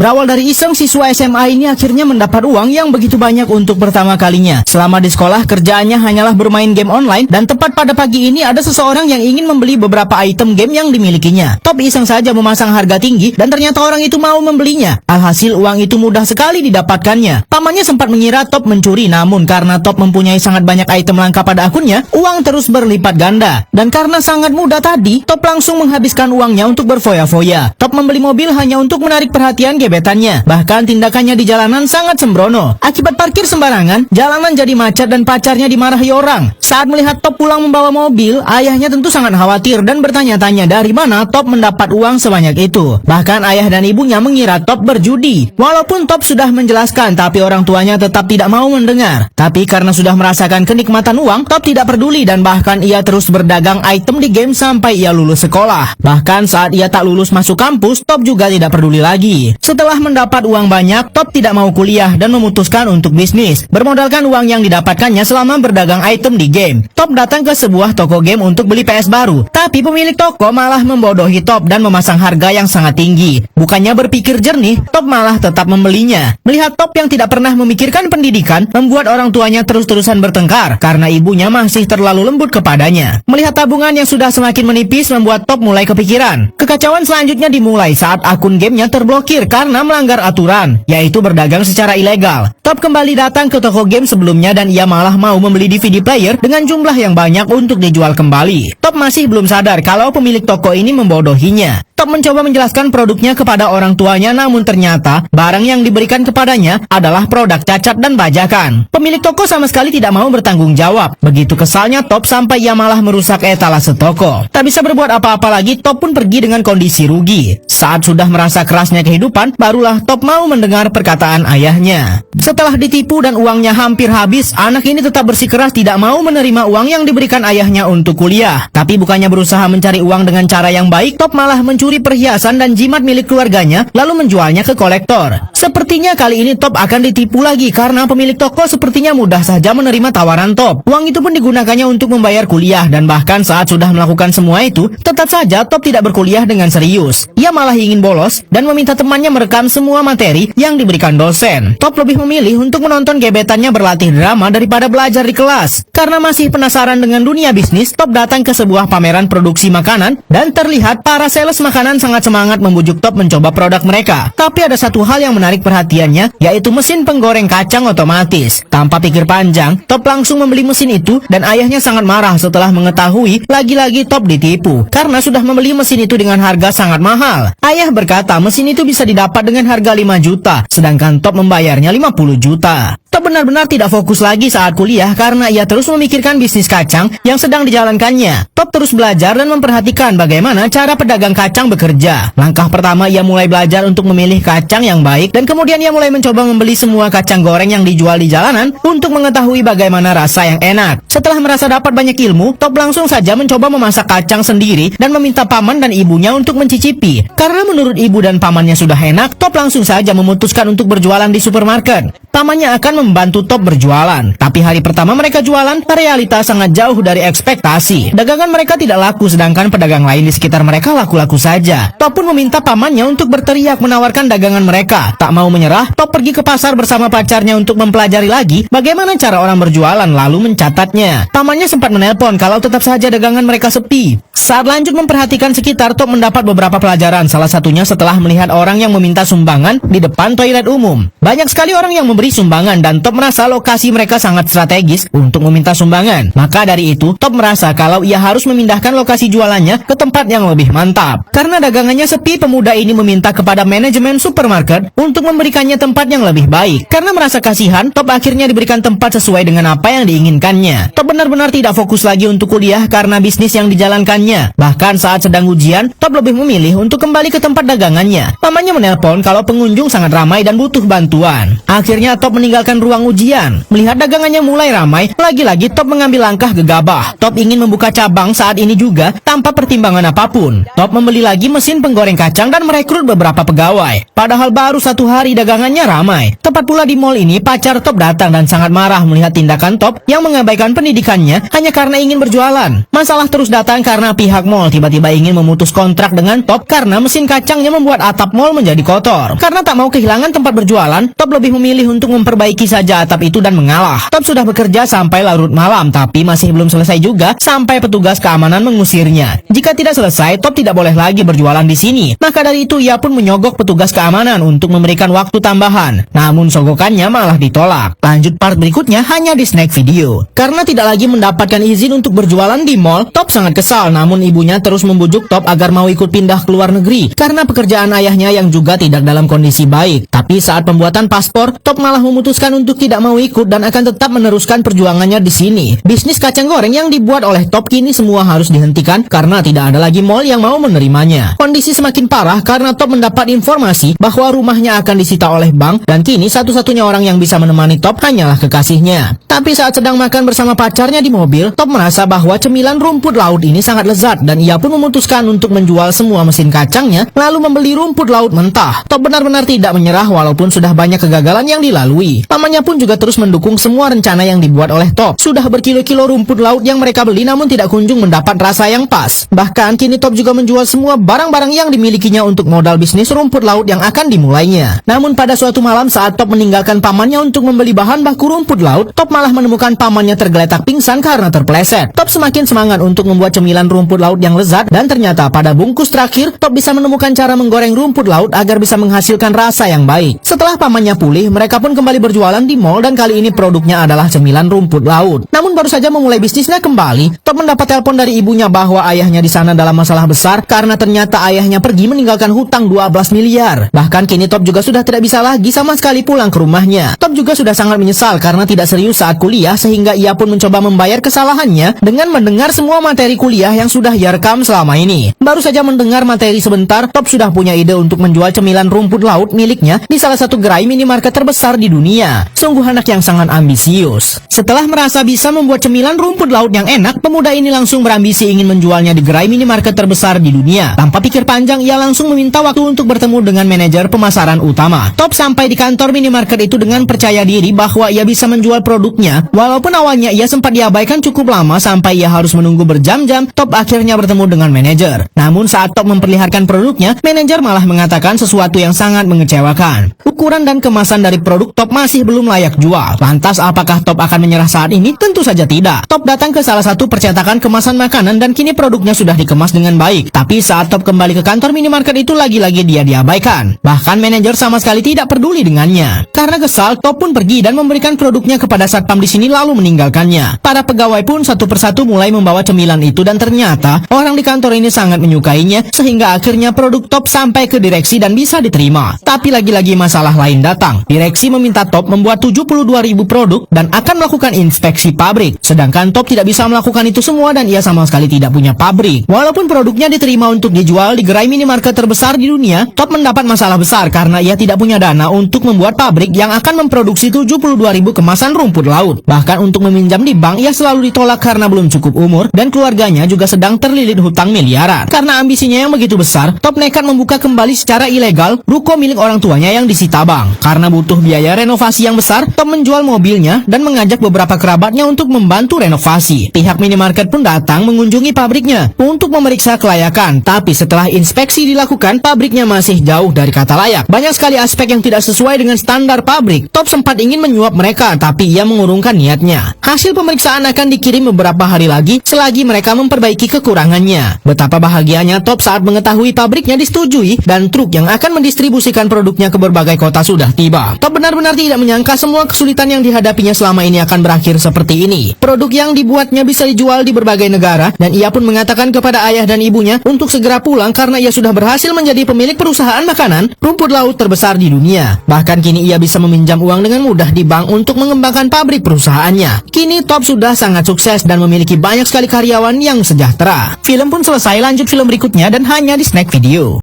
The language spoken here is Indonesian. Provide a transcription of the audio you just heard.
Berawal dari iseng, siswa SMA ini akhirnya mendapat uang yang begitu banyak untuk pertama kalinya. Selama di sekolah, kerjaannya hanyalah bermain game online, dan tepat pada pagi ini ada seseorang yang ingin membeli beberapa item game yang dimilikinya. Top iseng saja memasang harga tinggi, dan ternyata orang itu mau membelinya. Alhasil uang itu mudah sekali didapatkannya. Pamannya sempat mengira Top mencuri, namun karena Top mempunyai sangat banyak item langka pada akunnya, uang terus berlipat ganda. Dan karena sangat mudah tadi, Top langsung menghabiskan uangnya untuk berfoya-foya. Top membeli mobil hanya untuk menarik perhatian gebetannya. Bahkan tindakannya di jalanan sangat sembrono. Akibat parkir sembarangan, jalanan jadi macet dan pacarnya dimarahi orang. Saat melihat Top pulang membawa mobil, ayahnya tentu sangat khawatir dan bertanya-tanya dari mana Top mendapat uang sebanyak itu. Bahkan ayah dan ibunya mengira Top berjudi. Walaupun Top sudah menjelaskan, tapi orang tuanya tetap tidak mau mendengar. Tapi karena sudah merasakan kenikmatan uang, Top tidak peduli dan bahkan ia terus berdagang item di game sampai ia lulus sekolah. Bahkan saat ia tak lulus masuk kampus, Top juga tidak peduli lagi. Setelah mendapat uang banyak, Top tidak mau kuliah dan memutuskan untuk bisnis. Bermodalkan uang yang didapatkannya selama berdagang item di game, Top datang ke sebuah toko game untuk beli PS baru. Tapi pemilik toko malah membodohi Top dan memasang harga yang sangat tinggi. Bukannya berpikir jernih, Top malah tetap membelinya. Melihat Top yang tidak pernah memikirkan pendidikan, membuat orang tuanya terus-terusan bertengkar karena ibunya masih terlalu lembut kepadanya. Melihat tabungan yang sudah semakin menipis, membuat Top mulai kepikiran. Kekacauan selanjutnya dimulai saat akun gamenya terblokir karena melanggar aturan, yaitu berdagang secara ilegal. Top kembali datang ke toko game sebelumnya dan ia malah mau membeli DVD player dengan jumlah yang banyak untuk dijual kembali. Top masih belum sadar kalau pemilik toko ini membodohinya. Top mencoba menjelaskan produknya kepada orang tuanya, namun ternyata barang yang diberikan kepadanya adalah produk cacat dan bajakan. Pemilik toko sama sekali tidak mau bertanggung jawab. Begitu kesalnya Top sampai ia malah merusak etalase toko. Tak bisa berbuat apa-apa lagi, Top pun pergi dengan kondisi rugi. Saat sudah merasa kerasnya kehidupan, barulah Top mau mendengar perkataan ayahnya. Setelah ditipu dan uangnya hampir habis, anak ini tetap bersikeras tidak mau menerima uang yang diberikan ayahnya untuk kuliah. Tapi bukannya berusaha mencari uang dengan cara yang baik, Top malah mencuri perhiasan dan jimat milik keluarganya lalu menjualnya ke kolektor. Sepertinya kali ini Top akan ditipu lagi karena pemilik toko sepertinya mudah saja menerima tawaran Top. Uang itu pun digunakannya untuk membayar kuliah, dan bahkan saat sudah melakukan semua itu, tetap saja Top tidak berkuliah dengan serius. Ia malah ingin bolos dan meminta temannya merekam semua materi yang diberikan dosen. Top lebih memilih untuk menonton gebetannya berlatih drama daripada belajar di kelas. Karena masih penasaran dengan dunia bisnis, Top datang ke sebuah pameran produksi makanan dan terlihat para sales makanan sangat semangat membujuk Top mencoba produk mereka. Tapi ada satu hal yang menarik perhatiannya, yaitu mesin penggoreng kacang otomatis. Tanpa pikir panjang, Top langsung membeli mesin itu dan ayahnya sangat marah setelah mengetahui lagi-lagi Top ditipu karena sudah membeli mesin itu dengan harga sangat mahal. Ayah berkata mesin itu bisa didapat dengan harga 5 juta, sedangkan Top membayarnya 50 juta. Top benar-benar tidak fokus lagi saat kuliah karena ia terus memikirkan bisnis kacang yang sedang dijalankannya. Top terus belajar dan memperhatikan bagaimana cara pedagang kacang bekerja. Langkah pertama, ia mulai belajar untuk memilih kacang yang baik, dan kemudian ia mulai mencoba membeli semua kacang goreng yang dijual di jalanan untuk mengetahui bagaimana rasa yang enak. Setelah merasa dapat banyak ilmu, Top langsung saja mencoba memasak kacang sendiri dan meminta paman dan ibunya untuk mencicipi. Karena menurut ibu dan pamannya sudah enak, Top langsung saja memutuskan untuk berjualan di supermarket. Pamannya akan membantu Top berjualan. Tapi hari pertama mereka jualan, realita sangat jauh dari ekspektasi. Dagangan mereka tidak laku, sedangkan pedagang lain di sekitar mereka laku-laku saja. Top pun meminta pamannya untuk berteriak menawarkan dagangan mereka. Tak mau menyerah, Top pergi ke pasar bersama pacarnya untuk mempelajari lagi bagaimana cara orang berjualan, lalu mencatatnya. Pamannya sempat menelpon kalau tetap saja dagangan mereka sepi. Saat lanjut memperhatikan sekitar, Top mendapat beberapa pelajaran, salah satunya setelah melihat orang yang meminta sumbangan di depan toilet umum. Banyak sekali orang yang memberi sumbangan dan Top merasa lokasi mereka sangat strategis untuk meminta sumbangan. Maka dari itu, Top merasa kalau ia harus memindahkan lokasi jualannya ke tempat yang lebih mantap. Karena dagangannya sepi, pemuda ini meminta kepada manajemen supermarket untuk memberikannya tempat yang lebih baik. Karena merasa kasihan, Top akhirnya diberikan tempat sesuai dengan apa yang diinginkannya. Top benar-benar tidak fokus lagi untuk kuliah karena bisnis yang dijalankannya. Bahkan saat sedang ujian, Top lebih memilih untuk kembali ke tempat dagangannya. Pamannya menelpon kalau pengunjung sangat ramai dan butuh bantuan. Akhirnya Akhirnya Top meninggalkan ruang ujian. Melihat dagangannya mulai ramai, lagi-lagi Top mengambil langkah gegabah. Top ingin membuka cabang saat ini juga tanpa pertimbangan apapun. Top membeli lagi mesin penggoreng kacang dan merekrut beberapa pegawai. Padahal baru 1 hari dagangannya ramai. Tepat pula di mall ini, pacar Top datang dan sangat marah melihat tindakan Top yang mengabaikan pendidikannya hanya karena ingin berjualan. Masalah terus datang karena pihak mall tiba-tiba ingin memutus kontrak dengan Top karena mesin kacangnya membuat atap mall menjadi kotor. Karena tak mau kehilangan tempat berjualan, Top lebih memilih untuk memperbaiki saja atap itu dan mengalah. Top sudah bekerja sampai larut malam, tapi masih belum selesai juga sampai petugas keamanan mengusirnya. Jika tidak selesai, Top tidak boleh lagi berjualan di sini. Maka dari itu ia pun menyogok petugas keamanan untuk memberikan waktu tambahan. Namun sogokannya malah ditolak. Lanjut part berikutnya hanya di snack video. Karena tidak lagi mendapatkan izin untuk berjualan di mall, Top sangat kesal. Namun ibunya terus membujuk Top agar mau ikut pindah ke luar negeri karena pekerjaan ayahnya yang juga tidak dalam kondisi baik. Tapi saat pembuatan paspor, Top malah memutuskan untuk tidak mau ikut dan akan tetap meneruskan perjuangannya di sini. Bisnis kacang goreng yang dibuat oleh Top kini semua harus dihentikan karena tidak ada lagi mall yang mau menerimanya. Kondisi semakin parah karena Top mendapat informasi bahwa rumahnya akan disita oleh bank dan kini satu-satunya orang yang bisa menemani Top hanyalah kekasihnya. Tapi saat sedang makan bersama pacarnya di mobil, Top merasa bahwa cemilan rumput laut ini sangat lezat dan ia pun memutuskan untuk menjual semua mesin kacangnya lalu membeli rumput laut mentah. Top benar-benar tidak menyerah walaupun sudah banyak kegagalan yang dilalui. Pamannya pun juga terus mendukung semua rencana yang dibuat oleh Top. Sudah berkilo-kilo rumput laut yang mereka beli namun tidak kunjung mendapat rasa yang pas. Bahkan kini Top juga menjual semua barang-barang yang dimilikinya untuk modal bisnis rumput laut yang akan dimulainya. Namun pada suatu malam saat Top meninggalkan pamannya untuk membeli bahan baku rumput laut, Top malah menemukan pamannya tergeletak pingsan karena terpleset. Top semakin semangat untuk membuat cemilan rumput laut yang lezat dan ternyata pada bungkus terakhir Top bisa menemukan cara menggoreng rumput laut agar bisa menghasilkan rasa yang baik. Setelah pamannya pulih, mereka pun kembali berjualan di mall dan kali ini produknya adalah cemilan rumput laut. Namun baru saja memulai bisnisnya kembali, Top mendapat telepon dari ibunya bahwa ayahnya di sana dalam masalah besar karena ternyata ayahnya pergi meninggalkan hutang 12 miliar. Bahkan kini Top juga sudah tidak bisa lagi sama sekali pulang ke rumahnya. Top juga sudah sangat menyesal karena tidak serius saat kuliah sehingga ia pun mencoba membayar kesalahannya dengan mendengar semua materi kuliah yang sudah ia rekam selama ini. Baru saja mendengar materi sebentar, Top sudah punya ide untuk menjual cemilan rumput laut miliknya di salah satu gerai minimarket terbesar di dunia. Sungguh anak yang sangat ambisius. Setelah merasa bisa membuat cemilan rumput laut yang enak, pemuda ini langsung berambisi ingin menjualnya di gerai minimarket terbesar di dunia. Tanpa pikir panjang, ia langsung meminta waktu untuk bertemu dengan manajer pemasaran utama. Top sampai di kantor minimarket itu dengan percaya diri bahwa ia bisa menjual produknya. Walaupun awalnya ia sempat diabaikan cukup lama sampai ia harus menunggu berjam-jam, Top akhirnya bertemu dengan manajer. Namun saat Top memperlihatkan produknya, manajer malah mengatakan sesuatu yang sangat mengecewakan. Ukuran dan kemasan dari produk Top masih belum layak jual. Lantas apakah Top akan menyerah saat ini? Tentu saja tidak. Top datang ke salah satu percetakan kemasan makanan dan kini produknya sudah dikemas dengan baik. Tapi saat Top kembali ke kantor minimarket itu lagi-lagi dia diabaikan. Bahkan manajer sama sekali tidak peduli dengannya. Karena kesal, Top pun pergi dan memberikan produknya kepada satpam di sini lalu meninggalkannya. Para pegawai pun satu persatu mulai membawa cemilan itu dan ternyata orang di kantor ini sangat menyukainya sehingga akhirnya produk Top sampai ke direksi dan bisa diterima. Tapi lagi-lagi masalah lain datang. Direksi meminta Top membuat 72.000 produk dan akan melakukan inspeksi pabrik. Sedangkan Top tidak bisa melakukan itu semua dan ia sama sekali tidak punya pabrik. Walaupun produknya diterima untuk dijual di gerai minimarket terbesar di dunia, Top mendapat masalah besar karena ia tidak punya dana untuk membuat pabrik yang akan memproduksi 72.000 kemasan rumput laut. Bahkan untuk meminjam di bank ia selalu ditolak karena belum cukup umur dan keluarganya juga sedang terlilit hutang miliaran. Karena ambisinya yang begitu besar, Top nekat membuka kembali secara ilegal ruko milik orang tuanya yang disita bank. Karena butuh biaya renovasi yang besar, Top menjual mobilnya dan mengajak beberapa kerabatnya untuk membantu renovasi. Pihak minimarket pun datang mengunjungi pabriknya untuk memeriksa kelayakan. Tapi setelah inspeksi dilakukan, pabriknya masih jauh dari kata layak. Banyak sekali aspek yang tidak sesuai dengan standar pabrik. Top sempat ingin menyuap mereka, tapi ia mengurungkan niatnya. Hasil pemeriksaan akan dikirim beberapa hari lagi selagi mereka memperbaiki kekurangannya. Betapa bahagianya Top saat mengetahui pabriknya disetujui dan truk yang akan mendistribusikan produknya ke berbagai kota sudah tiba. Top benar-benar tidak menyangka semua kesulitan yang dihadapinya selama ini akan berakhir seperti ini. Produk yang dibuatnya bisa dijual di berbagai negara dan ia pun mengatakan kepada ayah dan ibunya untuk segera pulang karena ia sudah berhasil menjadi pemilik perusahaan makanan rumput laut terbesar di dunia. Bahkan kini ia bisa meminjam uang dengan mudah di bank untuk mengembangkan pabrik perusahaannya. Kini Top sudah sangat sukses dan memiliki banyak sekali karyawan yang sejahtera. Film pun selesai, lanjut film berikutnya dan hanya di snack video.